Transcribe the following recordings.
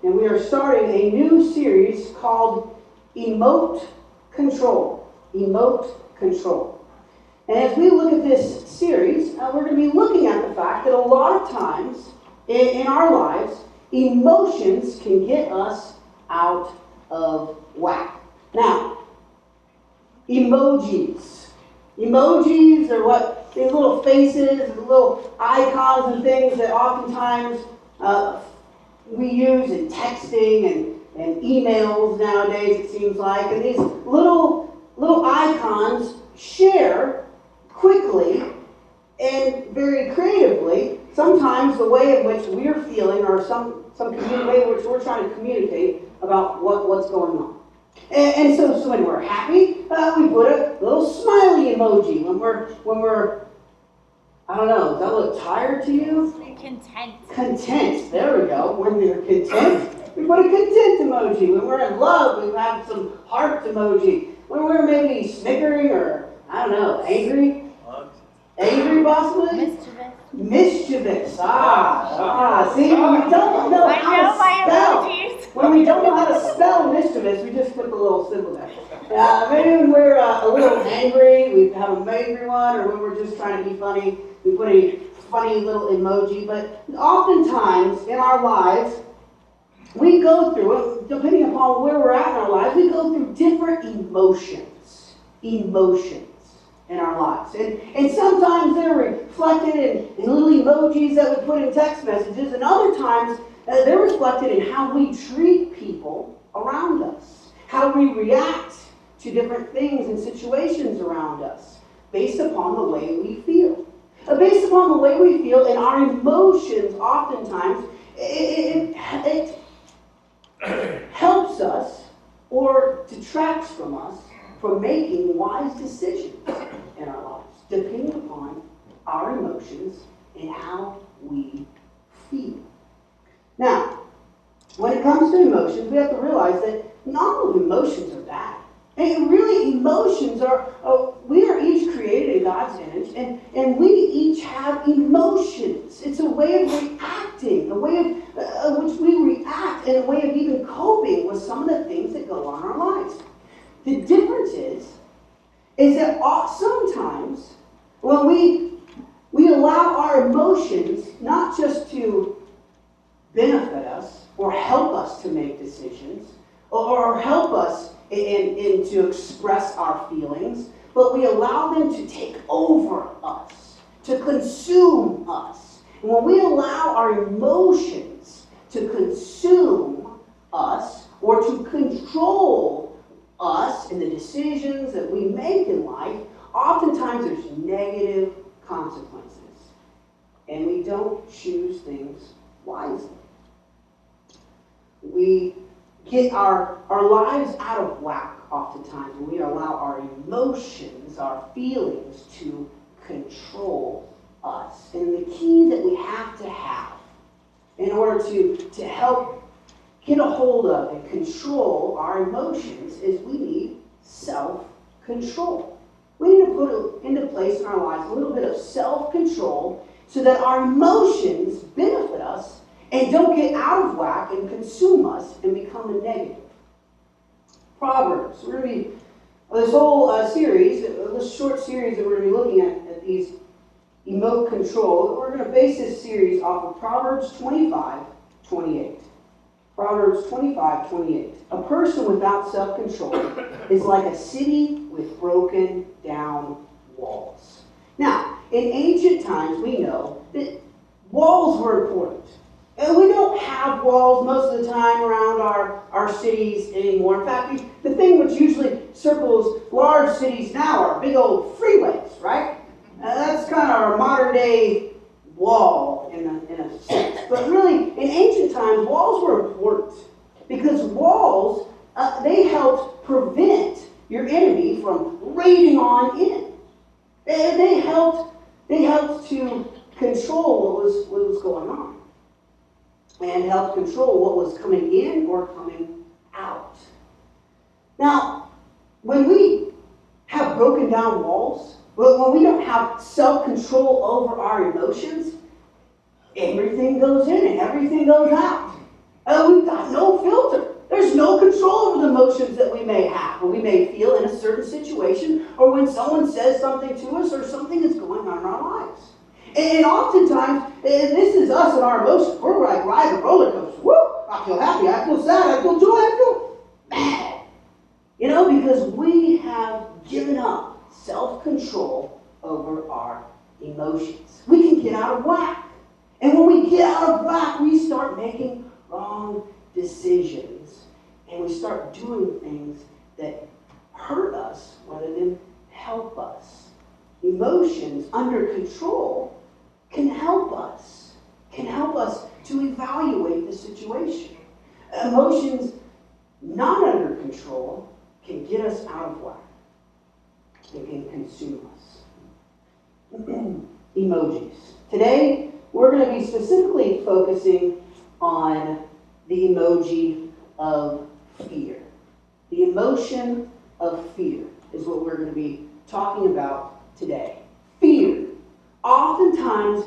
and we are starting a new series called Emote Control. Emote Control. And as we look at this series, we're going to be looking at the fact that a lot of times in our lives, emotions can get us out of whack. Now, emojis. Emojis are what these little faces, little icons and things that oftentimes we use in texting and emails nowadays, it seems like. And these little icons share quickly and very creatively sometimes the way in which we're feeling or some way in which we're trying to communicate about what's going on. And so when we're happy, we put a little smiley emoji. When we're I don't know, does that look tired to you? Content. Content, there we go. When we're content, we put a content emoji. When we're in love, we have some heart emoji. When we're maybe snickering or, I don't know, angry. Angry possibly? Mischievous. See, when we don't know how to spell. When we don't know how to spell mischievous, we just put the little symbol there. Maybe when we're a little angry, we have an angry one, or when we're just trying to be funny, we put a funny little emoji. But oftentimes in our lives, we go through, depending upon where we're at in our lives, we go through different emotions in our lives. And sometimes they're reflected in little emojis that we put in text messages, and other times they're reflected in how we treat people around us, how we react to different things and situations around us, based upon the way we feel. Based upon the way we feel and our emotions, oftentimes, it helps us or detracts from us from making wise decisions in our lives, depending upon our emotions and how we feel. Now, when it comes to emotions, we have to realize that not all of emotions are bad. And really, emotions are, we are each created in God's image, and we each have emotions. It's a way of reacting, a way of which we react, and a way of even coping with some of the things that go on in our lives. The difference is that sometimes when we allow our emotions not just to benefit us or help us to make decisions or help us in to express our feelings, but we allow them to take over us, to consume us. And when we allow our emotions to consume us or to control us in the decisions that we make in life, oftentimes there's negative consequences. And we don't choose things wisely. We get our lives out of whack oftentimes when we allow our emotions, our feelings to control us. And the key that we have to have in order to help get a hold of and control our emotions is we need self-control. We need to put into place in our lives a little bit of self-control so that our emotions benefit us and don't get out of whack and consume us and become a negative. Proverbs. We're going to be, this whole series, this short series that we're going to be looking at these Emote Control, we're going to base this series off of Proverbs 25:28. Proverbs 25:28. A person without self-control is like a city with broken down walls. Now, in ancient times, we know that walls were important. And we don't have walls most of the time around our cities anymore. In fact, the thing which usually circles large cities now are big old freeways, right? That's kind of our modern day wall in a sense. But really, in ancient times, walls were important because walls, they helped prevent your enemy from raiding on in. They helped to control what was going on, and helped control what was coming in or coming out. Now, when we have broken down walls, when we don't have self-control over our emotions, everything goes in and everything goes out. We've got we may feel in a certain situation, or when someone says something to us, or something is going on in our lives. And oftentimes, and this is us and our emotions. We're like riding a roller coaster. Woo! I feel happy, I feel sad, I feel joy, I feel mad. You know, because we have given up self-control over our emotions. We can get out of whack. And when we get out of whack, we start making wrong decisions. And we start doing things that hurt us rather than help us. Emotions under control can help us to evaluate the situation. Emotions not under control can get us out of whack. They can consume us. Emojis. Today, we're going to be specifically focusing on the emoji of fear. The emotion of fear is what we're going to be talking about today. Fear. Oftentimes,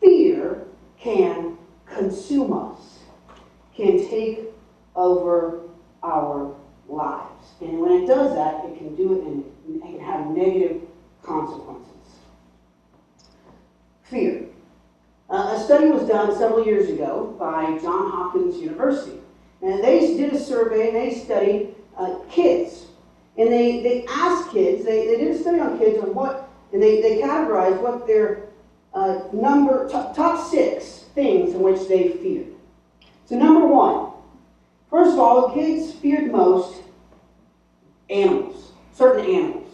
fear can consume us, can take over our lives. And when it does that, it can do it and it can have negative consequences. Fear. A study was done several years ago by Johns Hopkins University. And they did a survey and they studied kids. And they asked kids, they did a study on kids on what, and they categorized what their top 6 things in which they feared. So number 1, first of all, the kids feared most animals, certain animals.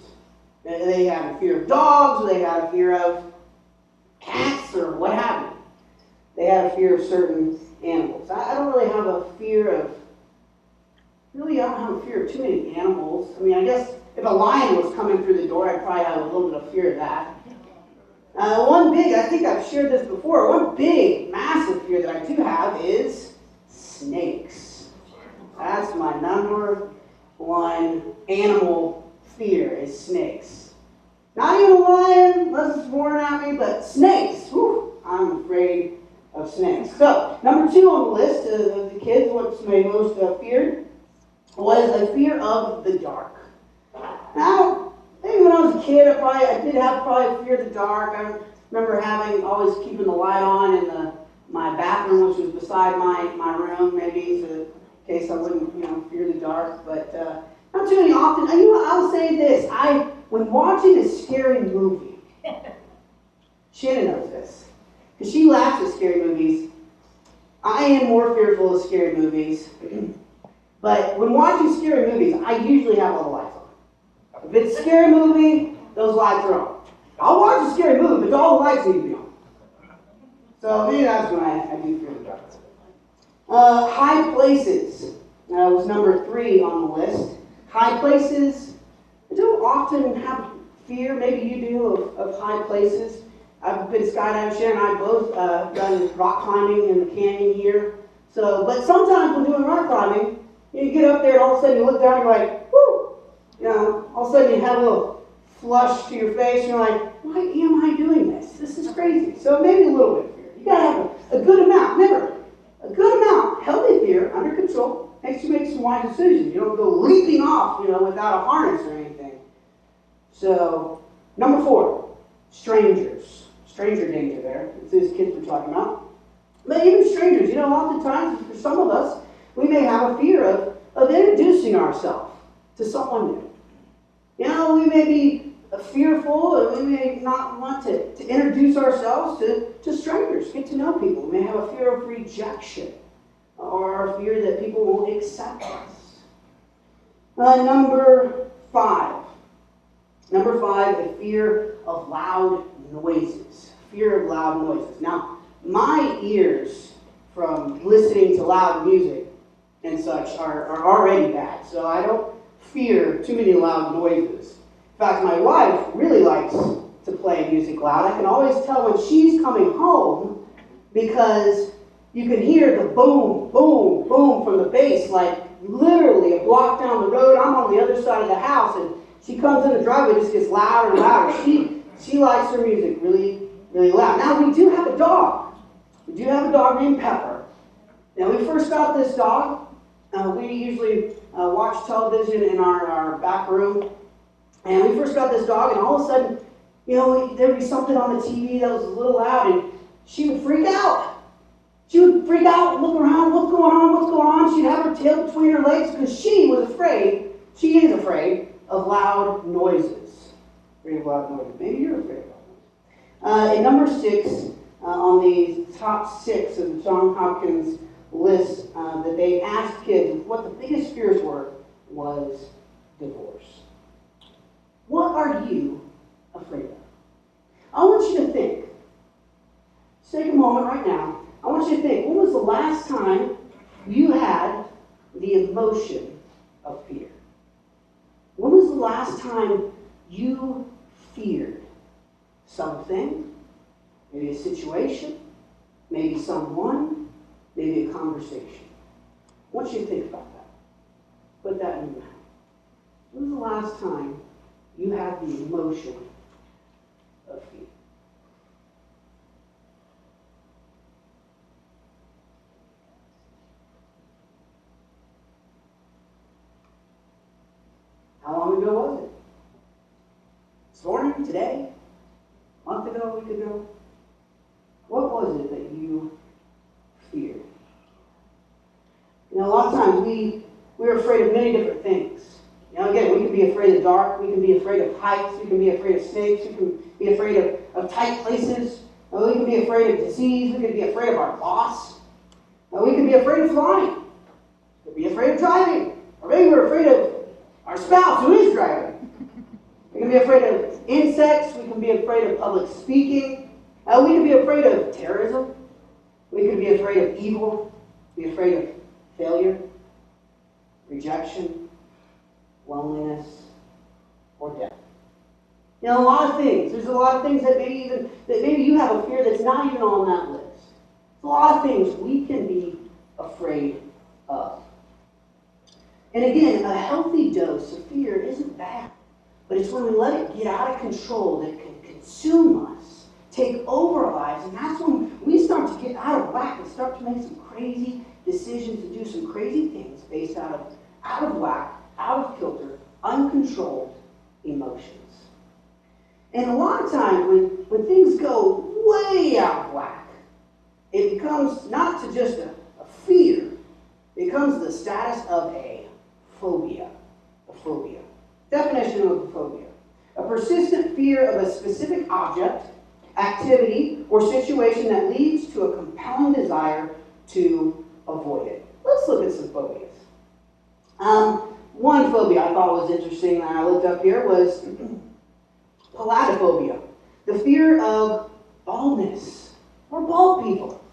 They had a fear of dogs, or they had a fear of cats, or what have you. They had a fear of certain animals. I don't really have a fear of, I don't have a fear of too many animals. I mean, I guess if a lion was coming through the door, I'd probably have a little bit of fear of that. One big, I think I've shared this before, one big, massive fear that I do have is snakes. That's my number 1 animal fear is snakes. Not even a lion, unless it's roaring at me, but snakes. Whew, I'm afraid of snakes. So, number 2 on the list of the kids, what's my most feared, was a fear of the dark. Now, maybe when I was a kid, I did have probably a fear of the dark. I remember always keeping the light on in my bathroom, which was beside my room, maybe, so in case I wouldn't, fear the dark. But not too many often. I'll say this. When watching a scary movie, Shannon knows this, because she laughs at scary movies. I am more fearful of scary movies. But when watching scary movies, I usually have all the lights on. If it's a scary movie, those lights are on. I'll watch a scary movie, but all the lights need to be on. So maybe that's when I do fear the dark. High places was number 3 on the list. High places, I don't often have fear, maybe you do, of high places. I've been skydiving. Sharon and I both done rock climbing in the canyon here. But sometimes when doing rock climbing, you get up there and all of a sudden you look down and you're like, whoo! All of a sudden you have a little flush to your face and you're like, why am I doing this? This is crazy. So maybe a little bit of fear. You gotta have a good amount. Remember, a good amount, healthy fear, under control, makes you make some wise decisions. You don't go leaping off, without a harness or anything. So, number 4, strangers. Stranger danger there. It's these kids we're talking about. But even strangers, oftentimes for some of us, we may have a fear of introducing ourselves to someone new. We may be fearful, and we may not want to introduce ourselves to strangers, get to know people. We may have a fear of rejection, or a fear that people won't accept us. Number 5. Number 5, a fear of loud noises. Fear of loud noises. Now, my ears from listening to loud music and such are already bad, so I don't fear too many loud noises. In fact, my wife really likes to play music loud. I can always tell when she's coming home because you can hear the boom, boom, boom from the bass, like literally a block down the road. I'm on the other side of the house, and she comes in the driveway, it just gets louder and louder. She likes her music really, really loud. Now, we do have a dog. We do have a dog named Pepper. Now, we first got this dog. We usually watch television in our back room. And we first got this dog, and all of a sudden, there'd be something on the TV that was a little loud, and she would freak out. She would freak out and look around, what's going on, what's going on? She'd have her tail between her legs because she is afraid of loud noises. Afraid of loud noises. Maybe you're afraid of loud noises. And number 6, on the top 6 of the Johns Hopkins list that they asked kids what the biggest fears were was divorce. What are you afraid of? I want you to think. Just take a moment right now. I want you to think, when was the last time you had the emotion of fear? When was the last time you feared something? Maybe a situation, maybe someone, maybe a conversation. I want you to think about that. Put that in your mind. When was the last time you had the emotion of fear? How long ago was it? This morning? Today? A month ago? A week ago? What was it that you feared? A lot of times we're afraid of many different things. Again, we can be afraid of dark, we can be afraid of heights, we can be afraid of snakes, we can be afraid of tight places, we can be afraid of disease, we can be afraid of our boss, we can be afraid of flying, we can be afraid of driving, or maybe we're afraid of our spouse who is driving. We can be afraid of insects, we can be afraid of public speaking, we can be afraid of terrorism, we can be afraid of evil, be afraid of failure, rejection, loneliness, or death. A lot of things. There's a lot of things that maybe you have a fear that's not even on that list. There's a lot of things we can be afraid of. And again, a healthy dose of fear isn't bad, but it's when we let it get out of control that it can consume us, take over our lives, and that's when we start to get out of whack and start to make some crazy decisions and do some crazy things based out of whack, out of kilter, uncontrolled emotions. And a lot of times when things go way out of whack, it becomes not to just a fear, it becomes the status of a phobia. A phobia. Definition of a phobia. A persistent fear of a specific object, activity, or situation that leads to a compelling desire to avoid it. Let's look at some phobias. One phobia I thought was interesting that I looked up here was palatophobia, the fear of baldness or bald people.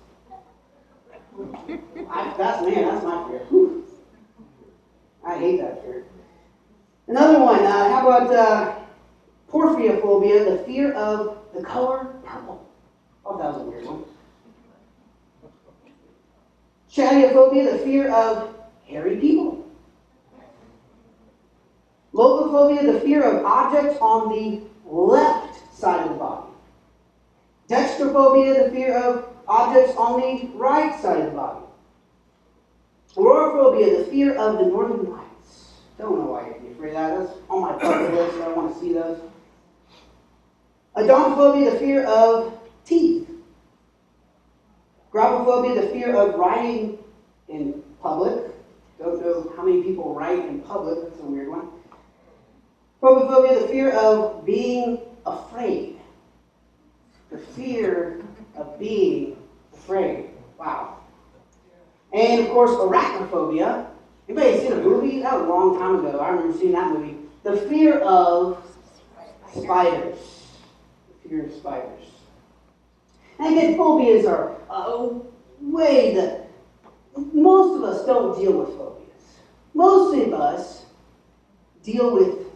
That's my fear. Whew. I hate that fear. Another one, how about porphyriophobia, the fear of the color purple. Oh, that was a weird one. Chatiophobia, the fear of hairy people. Logophobia, the fear of objects on the left side of the body. Dextrophobia, the fear of objects on the right side of the body. Auroraphobia, the fear of the northern lights. Don't know why you'd be afraid of that. That's on my bucket list. I want to see those. Odontophobia, the fear of teeth. Graphophobia, the fear of writing in public. Don't know how many people write in public. That's a weird one. Phobophobia, the fear of being afraid. The fear of being afraid. Wow. And of course, arachnophobia. Anybody seen a movie? That was a long time ago. I remember seeing that movie. The fear of spiders. The fear of spiders. And again, phobias are a way that most of us don't deal with phobias. Most of us deal with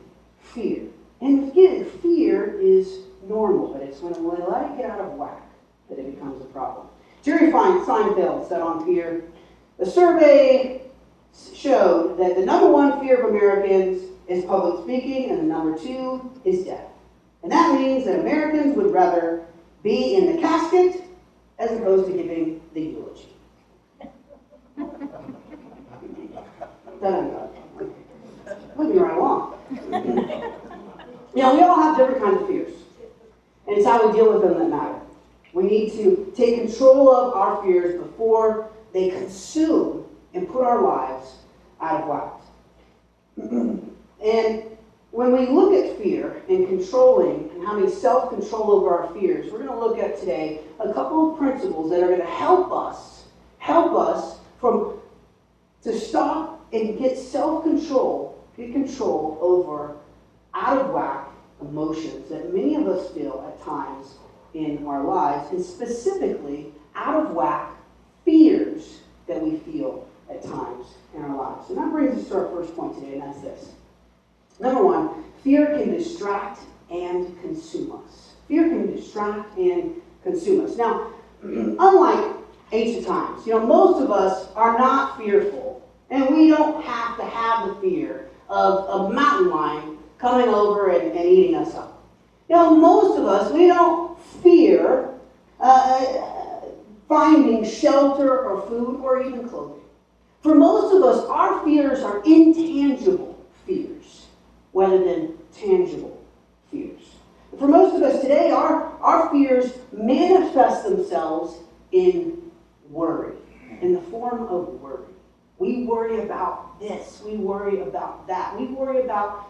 fear. And again, fear is normal, but it's when we let it get out of whack that it becomes a problem. Jerry Seinfeld said on fear, the survey showed that the number one fear of Americans is public speaking, and the number two is death. And that means that Americans would rather be in the casket as opposed to giving the eulogy. Now, we all have different kinds of fears, and it's how we deal with them that matter. We need to take control of our fears before they consume and put our lives out of whack. And when we look at fear and controlling and having self-control over our fears, we're going to look at today a couple of principles that are going to help us to stop and get self-control, get control over out of whack emotions that many of us feel at times in our lives, and specifically out of whack fears that we feel at times in our lives. And that brings us to our first point today, and that's this. Number one, fear can distract and consume us. Fear can distract and consume us. Now, unlike ancient times, most of us are not fearful, and we don't have to have the fear of a mountain lion coming over and eating us up. Most of us, we don't fear finding shelter or food or even clothing. For most of us, our fears are intangible fears rather than tangible fears. For most of us today, our fears manifest themselves in worry, in the form of worry. We worry about this. We worry about that. We worry about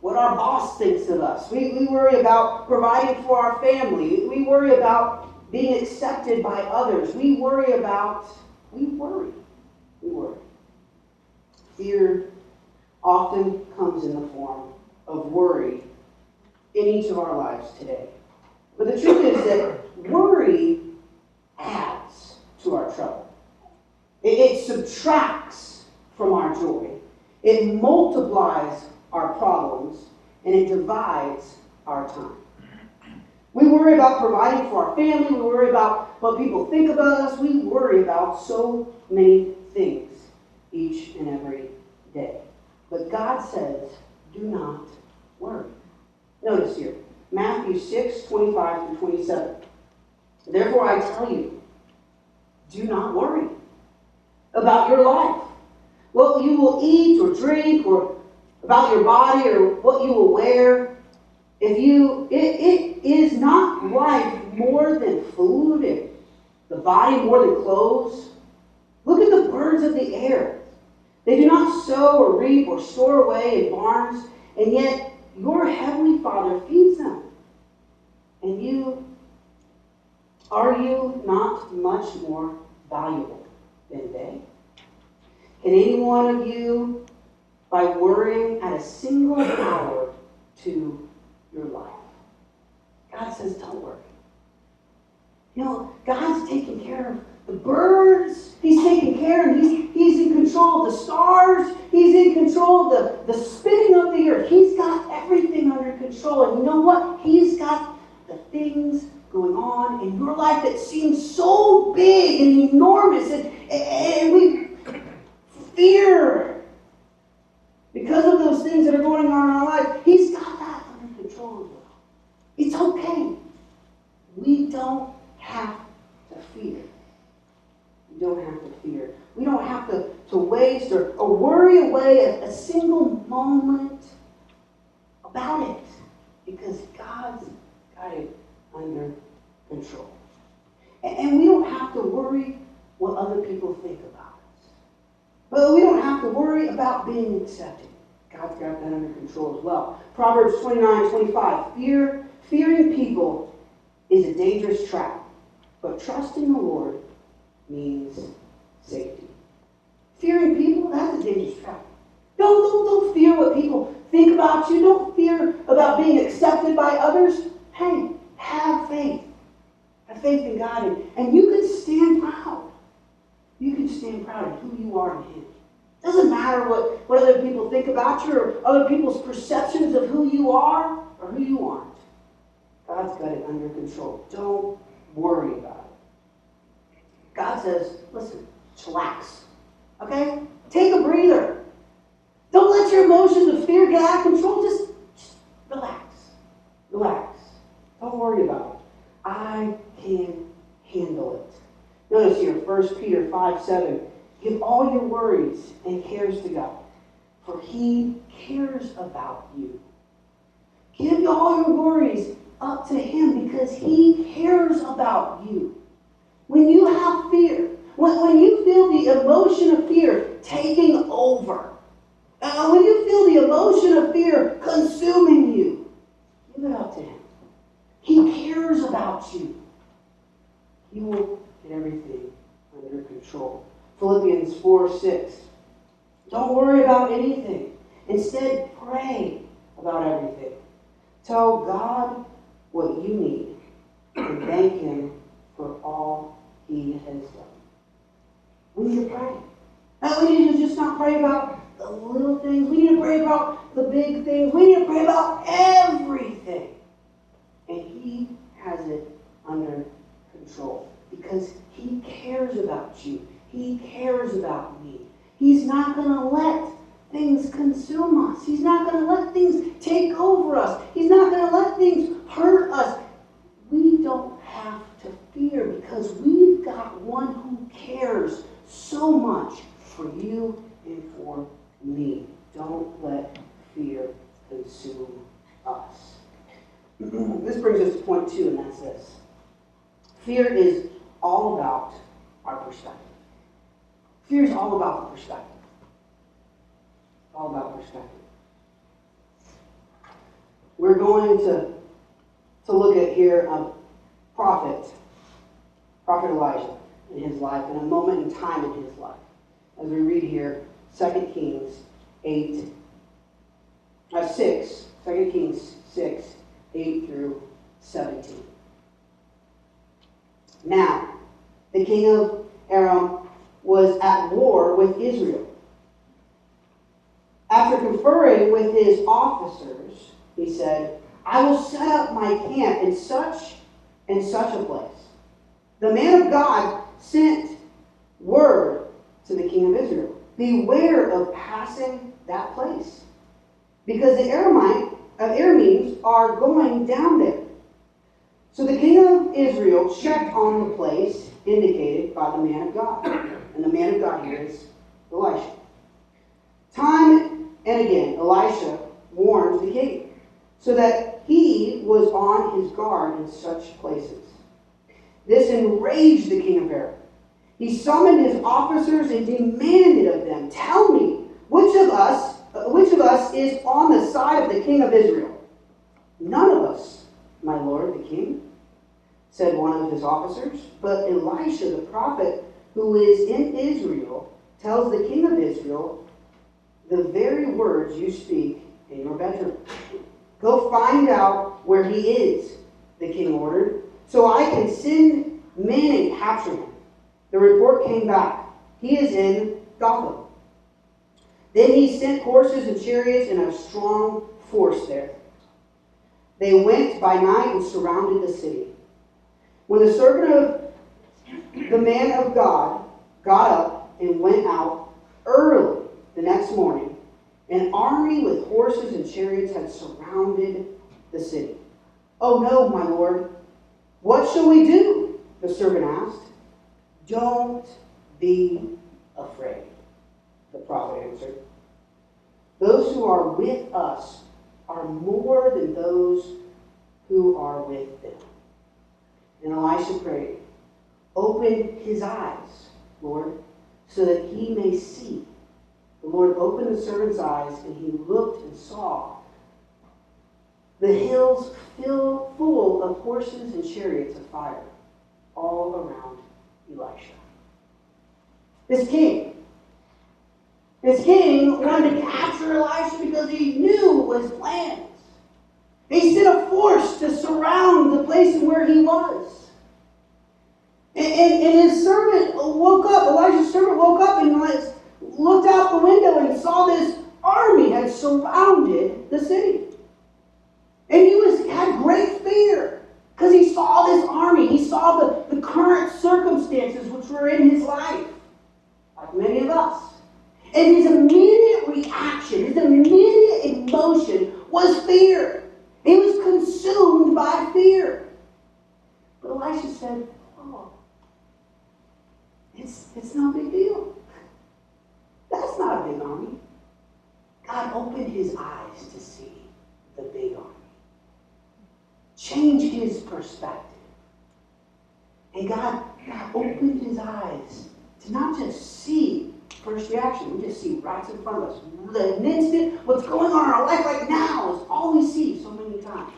what our boss thinks of us. We worry about providing for our family. We worry about being accepted by others. We worry. Fear often comes in the form of worry in each of our lives today. But the truth is that worry adds to our trouble. It subtracts from our joy. It multiplies our problems, and it divides our time. We worry about providing for our family. We worry about what people think about us. We worry about so many things each and every day. But God says, do not worry. Notice here, Matthew 6:25-27. Therefore I tell you, do not worry about your life, what you will eat or drink, or about your body or what you will wear. It is not life more than food, and the body more than clothes. Look at the birds of the air. They do not sow or reap or store away in barns, and yet your heavenly Father feeds them. And are you not much more valuable than they? Can any one of you, by worrying, add a single hour to your life? God says, don't worry. God's taking care of the birds. He's taking care, and He's in control of the stars. He's in control of the spinning of the earth. He's got everything under control. And you know what? He's got the things going on in your life that seem so big and enormous, and we fear because of those things that are going on in our life. He's got that under control as well. It's okay. We don't have to fear. We don't have to fear. We don't have to waste or worry away a single moment about it, because God's got it under control. And we don't have to worry what other people think about us. But we don't have to worry about being accepted. God's got that under control as well. Proverbs 29:25. Fearing people is a dangerous trap, but trusting the Lord means safety. Fearing people, that's a dangerous trap. Don't fear what people think about you. Don't fear about being accepted by others. Hey, have faith. Have faith in God, and you can stand proud. You can stand proud of who you are in Him. It doesn't matter what other people think about you or other people's perceptions of who you are or who you aren't. God's got it under control. Don't worry about it. God says, listen, chillax. Okay? Take a breather. Don't let your emotions of fear get out of control. Just relax. Relax. Don't worry about it. I can handle it. Notice here, 1 Peter 5:7. Give all your worries and cares to God, for He cares about you. Give all your worries up to Him because He cares about you. When you have fear, when you feel the emotion of fear taking over, when you feel the emotion of fear consuming you, give it up to Him. He cares about you. He will get everything under control. Philippians 4:6. Don't worry about anything. Instead, pray about everything. Tell God what you need and thank Him for all He has done. We need to pray. And we need to just not pray about the little things. We need to pray about the big things. We need to pray about everything. And He has it under control because He cares about you. He cares about me. He's not going to let things consume us. He's not going to let things take over us. He's not going to let things hurt us. We don't have to fear because we've got one who cares so much for you and for me. Don't let fear consume us. This brings us to point 2, and that's this. Fear is all about our perspective. Fear is all about the perspective. All about perspective. We're going to look at here Prophet Elijah in his life, and a moment in time in his life. As we read here, 2 Kings 6, 8 through 17. Now, the king of Aram was at war with Israel. After conferring with his officers, he said, I will set up my camp in such and such a place. The man of God sent word to the king of Israel, beware of passing that place, because the Arameans are going down there. So the king of Israel checked on the place indicated by the man of God. And the man of God here is Elisha. Time and again, Elisha warned the king, so that he was on his guard in such places. This enraged the king of Aram. He summoned his officers and demanded of them, tell me, which of us is on the side of the king of Israel? None of us, my lord the king, said one of his officers. But Elisha the prophet, who is in Israel, tells the king of Israel the very words you speak in your bedroom. Go find out where he is, the king ordered, so I can send men and capture him. The report came back. He is in Gotham. Then he sent horses and chariots and a strong force there. They went by night and surrounded the city. When the servant of the man of God got up and went out early the next morning, an army with horses and chariots had surrounded the city. Oh no, my lord, what shall we do? The servant asked. Don't be afraid, the prophet answered. Those who are with us are more than those who are with them. And Elisha prayed, open his eyes, Lord, so that he may see. The Lord opened the servant's eyes, and he looked and saw the hills full of horses and chariots of fire all around Elisha. This king wanted to capture Elisha because he knew his plans. He sent a force to surround the place where he was. And his servant woke up, Elijah's servant woke up and looked out the window and saw this army had surrounded the city. And he had great fear because he saw this army. He saw the current circumstances which were in his life, like many of us. And his immediate reaction, his immediate emotion was fear. He was consumed by fear. But Elisha said, oh, it's no big deal. That's not a big army. God opened his eyes to see the big army. change his perspective. And God opened his eyes to not just see first reaction. We just see right in front of us. The instant, what's going on in our life right now is all we see so many times,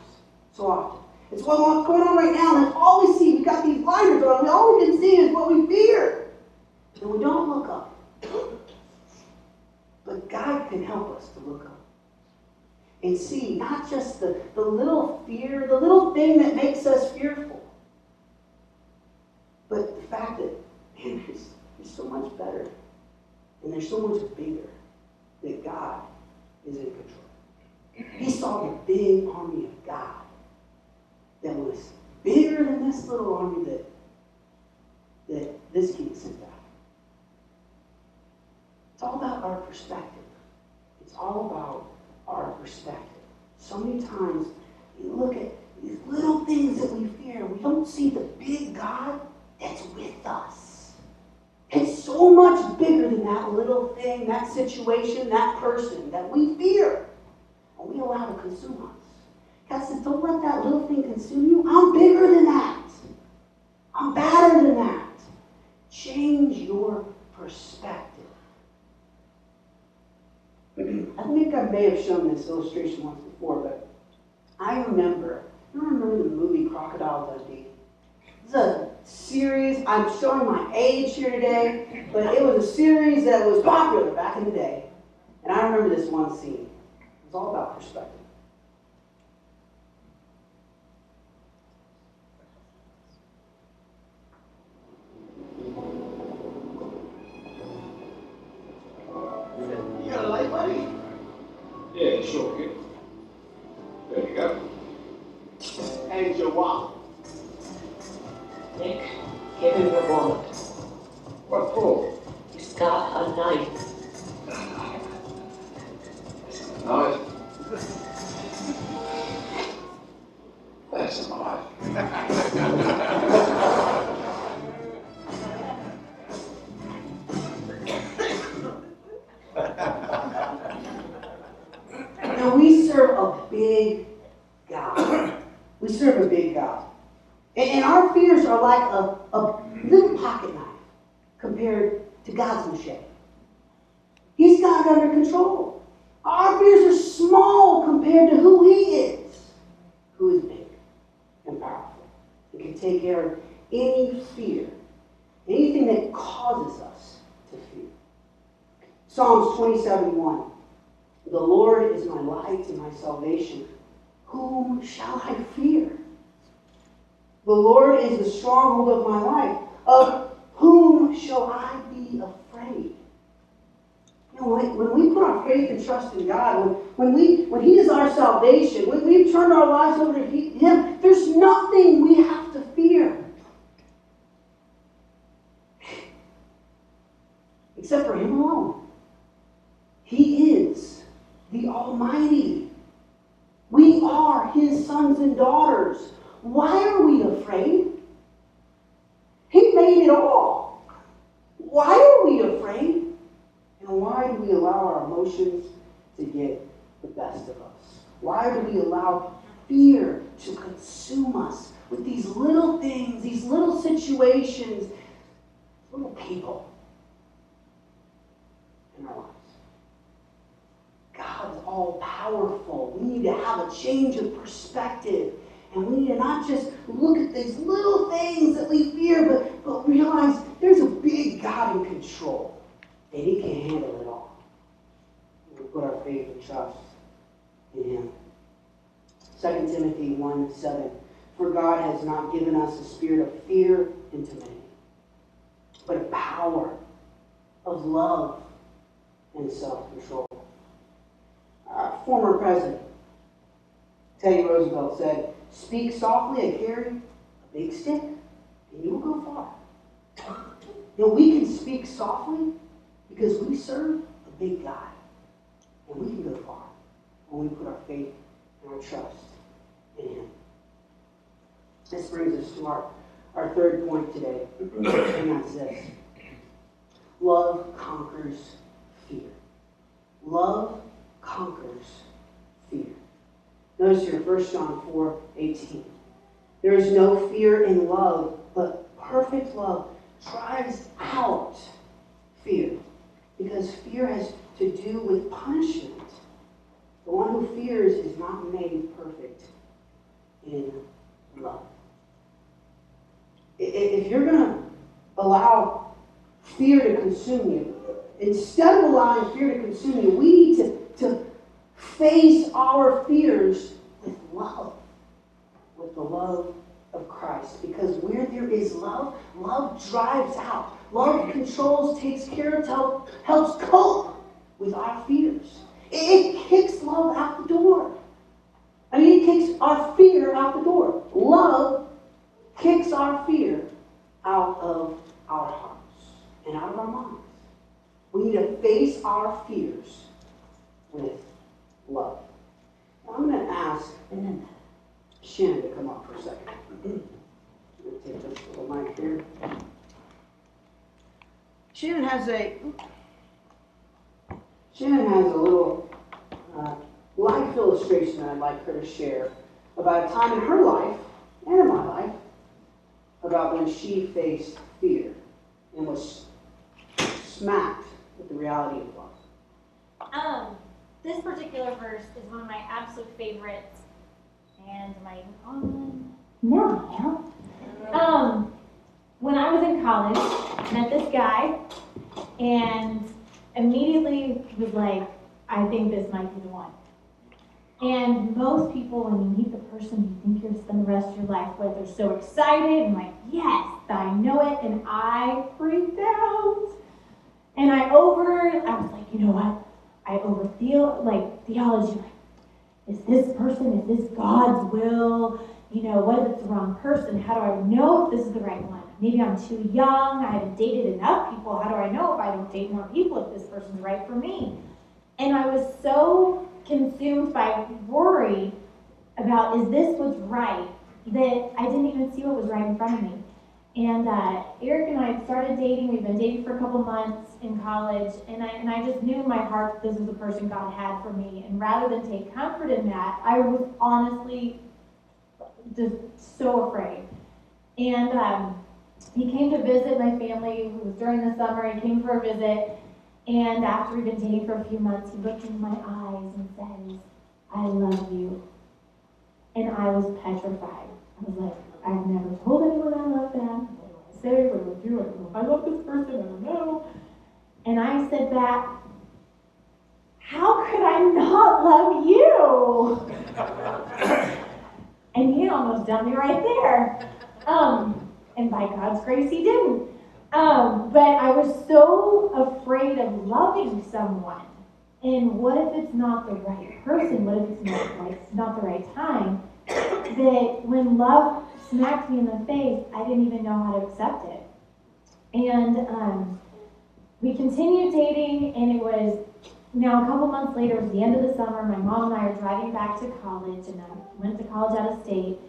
so often. It's what's going on right now, and that's all we see. We've got these blinders on, and all we can see is what we fear. And we don't look up. But God can help us to look up and see not just the little fear, the little thing that makes us fearful, but the fact that, man, there's so much better and there's so much bigger, that God is in control. He saw the big army of God that was bigger than this little army that this king sent out. It's all about our perspective. It's all about our perspective. So many times we look at these little things that we fear and we don't see the big God that's with us. It's so much bigger than that little thing, that situation, that person that we fear. And we allow to consume us. God says, don't let that little thing consume you. I'm bigger than that. I'm better than that. Change your perspective. I think I may have shown this illustration once before, but I remember the movie Crocodile Dundee? It's a series. I'm showing my age here today, but it was a series that was popular back in the day. And I remember this one scene. It was all about perspective. You got a light, buddy? Yeah, sure, kid. There you go. And your wallet. Nick, give him your wallet. What for? He's got a knife. Nice. That's a knife. Now we serve a big God. We serve a big God. And our fears are like a little pocket knife compared to God's machete. He's got it under control. Our fears are small compared to who He is, who is big and powerful and can take care of any fear, anything that causes us to fear. Psalms 27:1. The Lord is my light and my salvation. Whom shall I fear? The Lord is the stronghold of my life. Of whom shall I be afraid? You know, when we put our faith and trust in God, when He is our salvation, when we've turned our lives over to Him, there's nothing we have to fear. Except for Him alone. He is the Almighty. We are His sons and daughters. Why are we afraid? He made it all. Why are we afraid? And why do we allow our emotions to get the best of us? Why do we allow fear to consume us with these little things, these little situations, little people in our lives? God's all powerful. We need to have a change of perspective. And we need to not just look at these little things that we fear, but realize there's a big God in control. And He can handle it all. We put our faith and trust in Him. 2 Timothy 1:7. For God has not given us a spirit of fear and timidity, but of power, of love, and self-control. Our former president, Teddy Roosevelt, said, speak softly and carry a big stick, and you will go far. You know, we can speak softly because we serve a big God. And we can go far when we put our faith and our trust in Him. This brings us to our third point today, and that's this. Love conquers fear. Love conquers fear. Notice here, 1 John 4:18. There is no fear in love, but perfect love drives out fear, because fear has to do with punishment. The one who fears is not made perfect in love. If you're going to allow fear to consume you, instead of allowing fear to consume you, we need to face our fears with love, with the love of Christ. Because where there is love, love drives out. Love controls, takes care of, helps cope with our fears. It kicks love out the door. It kicks our fear out the door. Love kicks our fear out of our hearts and out of our minds. We need to face our fears with love. Now, I'm going to ask Shannon to come up for a second. I'm going to take this little mic here. Shannon has a little life illustration that I'd like her to share about a time in her life and in my life about when she faced fear and was smacked with the reality of love. This particular verse is one of my absolute favorites, and am I even on? No, I am. When I was in college, I met this guy, and immediately was like, I think this might be the one. And most people, when you meet the person, you think you're going to spend the rest of your life with, they're so excited and like, yes, I know it, and I freaked out. And I was like, you know what? I theology, like, is this person, is this God's will? What if it's the wrong person? How do I know if this is the right one? Maybe I'm too young, I haven't dated enough people. How do I know if I don't date more people, if this person's right for me? And I was so consumed by worry about, is this what's right, that I didn't even see what was right in front of me. And Eric and I had started dating. We've been dating for a couple months in college, and I just knew in my heart this was the person God had for me. And rather than take comfort in that, I was honestly just so afraid. And he came to visit my family. It was during the summer. He came for a visit, and after we'd been dating for a few months, he looked into my eyes and says, "I love you." And I was petrified. I was like, I've never told anyone I love them. What do I say? What do I do? I don't know if I love this person. I don't know. And I said back, how could I not love you? And he almost dumped me right there. And by God's grace, he didn't. But I was so afraid of loving someone. And what if it's not the right person? What if it's not the right time? That when love smacked me in the face, I didn't even know how to accept it. And we continued dating, and it was now a couple months later, it was the end of the summer. My mom and I are driving back to college, and I went to college out of state.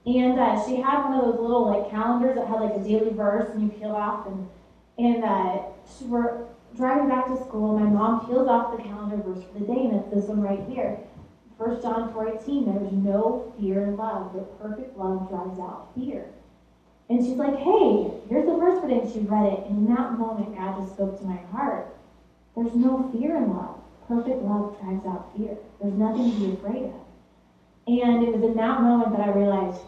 And she had one of those little calendars that had a daily verse, and you peel off. And we're driving back to school. My mom peels off the calendar verse for the day, and it's this one right here. 1 John 4:18, there is no fear in love, but perfect love drives out fear. And she's like, hey, here's the verse for today. And she read it, and in that moment, God just spoke to my heart. There's no fear in love. Perfect love drives out fear. There's nothing to be afraid of. And it was in that moment that I realized,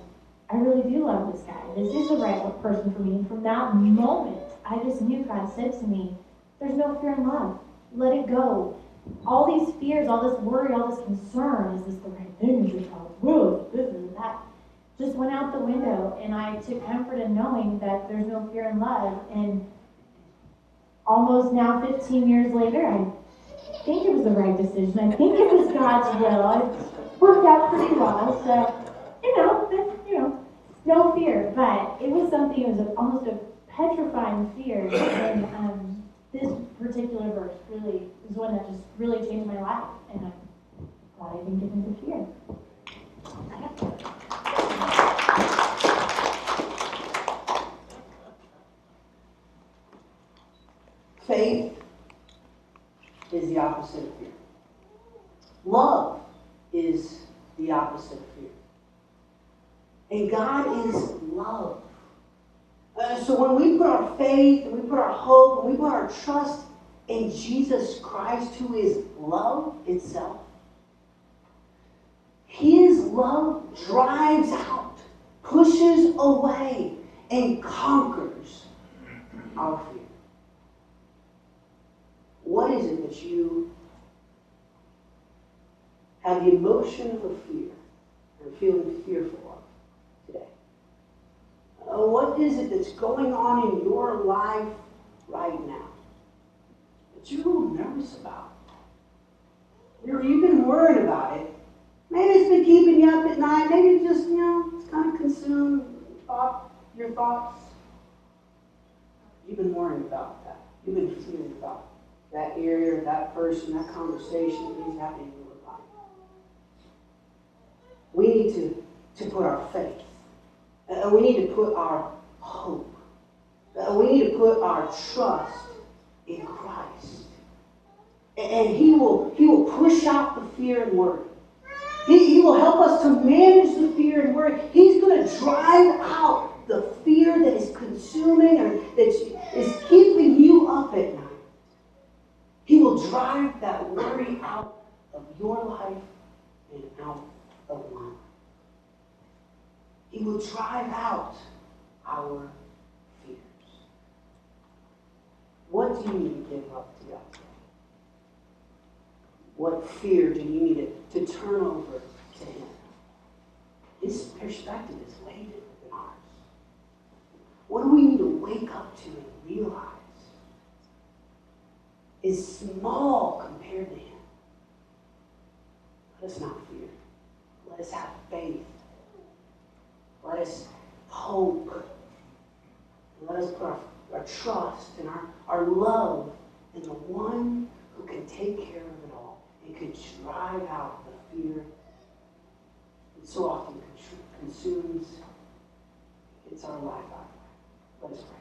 I really do love this guy. This is the right person for me. And from that moment, I just knew God said to me, there's no fear in love. Let it go. All these fears, all this worry, all this concern, is this the right thing? Is this God's will? Is this and that? Just went out the window, and I took comfort in knowing that there's no fear in love. And almost now 15 years later, I think it was the right decision. I think it was God's will. It worked out pretty well. So, no fear. But it was something, it was almost a petrifying fear. And this particular verse really is one that just really changed my life. And I'm glad I didn't get into fear. Faith is the opposite of fear. Love is the opposite of fear. And God is love. So when we put our faith, and we put our hope, and we put our trust in Jesus Christ, who is love itself, His love drives out, pushes away, and conquers our fear. What is it that you have the emotion of fear or feeling fearful of today? What is it that's going on in your life right now that you're a little nervous about? You've been worried about it. Maybe it's been keeping you up at night. Maybe it's just, it's kind of consumed your thoughts. You've been worrying about that. You've been fearing about that area, that person, that conversation, things happening in your life. We need to put our faith. We need to put our hope. We need to put our trust in Christ. And He will push out the fear and worry. He will help us to manage the fear and worry. He's going to drive out the fear that is consuming or that is keeping you up at night. He will drive that worry out of your life and out of mine. He will drive out our fears. What do you need to give up to God today? What fear do you need to turn over to Him? His perspective is way different than ours. What do we need to wake up to and realize is small compared to Him? Let us not fear. Let us have faith. Let us hope. And let us put our trust and our love in the one who can take care of it all and can drive out the fear that so often consumes, gets our life out of it. Let us pray.